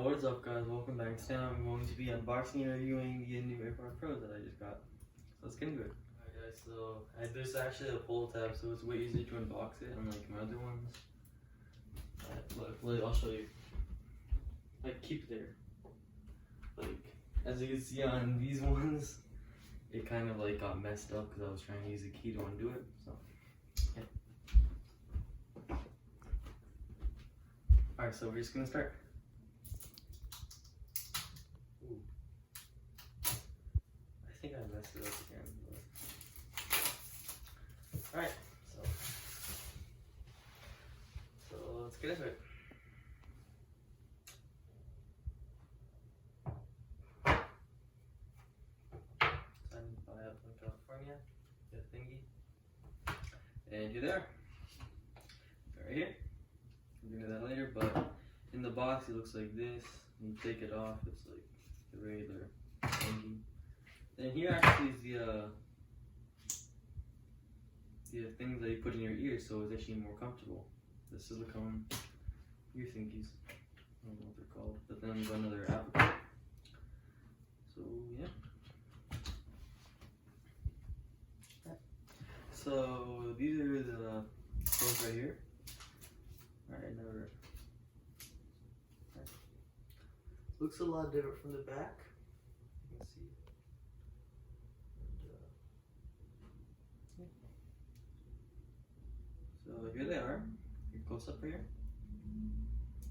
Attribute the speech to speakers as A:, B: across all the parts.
A: What is up, guys? Welcome back. Today I'm going to be unboxing and reviewing the new AirPod Pros that I just got. So let's get into it. Alright guys, so there's actually a pull tab, so it's way easier to unbox it unlike my other ones. Look, I'll show you. Like, keep it there. Like, as you can see on these ones, it kind of like got messed up because I was trying to use the key to undo it. So, yeah. Alright, so we're just gonna start. Ooh. I think I messed it up again. Alright, so let's get into it. Signed by up in California, the thingy. And you're there. Right here. We'll do that later, but in the box it looks like this. When you take it off, it's like the regular thingy. Then here actually is the things that you put in your ears, so it's actually more comfortable. The silicone ear thingies. I don't know what they're called. But then there's another Apple. So yeah. So these are the clothes right here. Alright, never. Right. Looks a lot different from the back. You can see. And, yeah. So here they are. Your close up right here.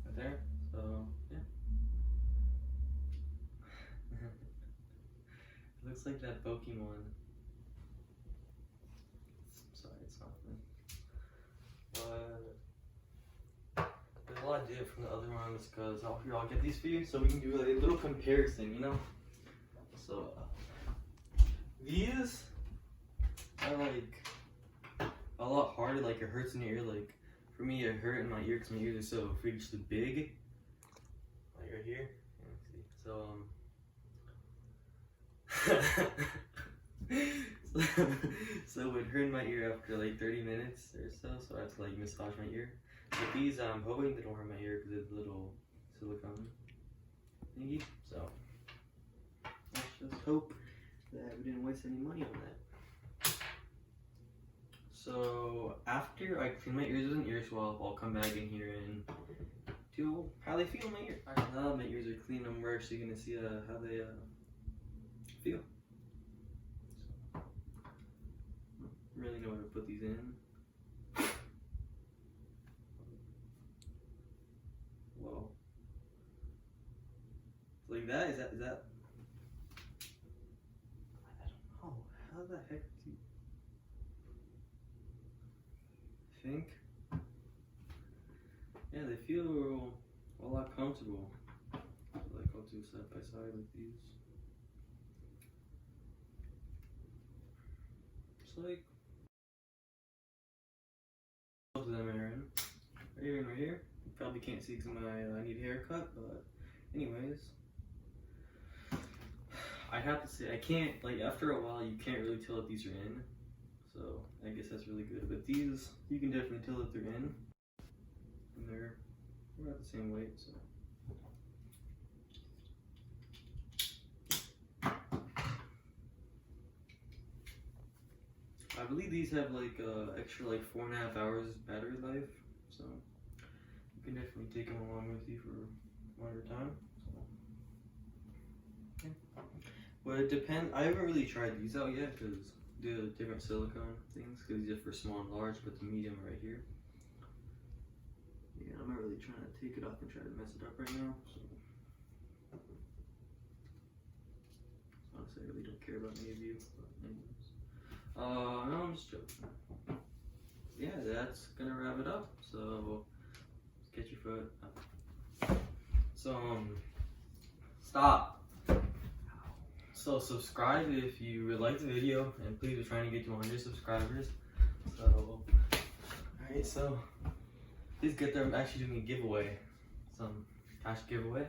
A: Right there. So yeah. It looks like that Pokemon. Sorry, it's not good. But there's a lot different from the other ones because I'll get these for you so we can do like a little comparison, you know? So these are like a lot harder, like it hurts in your ear. Like for me, it hurt in my ear because my ears are so freakishly big. Like right here, see. So it hurt in my ear after like 30 minutes or so I had to like massage my ear. But these, I'm hoping they don't hurt my ear because it's a little silicone thingy. So let's just hope that we didn't waste any money on that. So after I clean my ears with an ear swab, I'll come back in here and do how they feel in my ear. Alright, now that my ears are clean, we're actually gonna see how they feel. So, I don't really know where to put these in. Whoa. Like that? Is that? I don't know. How the heck do you think? Yeah, they feel a lot comfortable. So like I'll do side by side with these. It's like both of them are in. Right here and right here. You probably can't see because I need a haircut, but anyways. I have to say, I can't, like after a while you can't really tell if these are in. So I guess that's really good. But these, you can definitely tell if they're in. And they're about the same weight, so. I believe these have like extra like 4.5 hours battery life, so you can definitely take them along with you for a longer time. So. Yeah. But it depends. I haven't really tried these out yet because the different silicone things. Because these are for small and large, but the medium right here. Yeah, I'm not really trying to take it off and try to mess it up right now. So honestly, I really don't care about any of you. But anyways. No, I'm just joking. Yeah, that's gonna wrap it up. So get your foot up. So stop. So subscribe if you would like the video, and please, we're trying to get to 100 subscribers. So alright, so please get there. I'm actually doing a giveaway, some cash giveaway.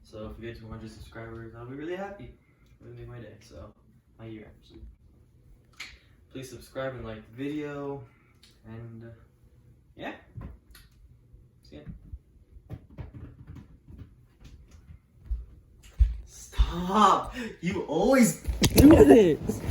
A: So if we get to 100 subscribers, I'll be really happy. It'll make my day. So my year actually. Please subscribe and like the video, and yeah, see ya.
B: Stop! You always do this!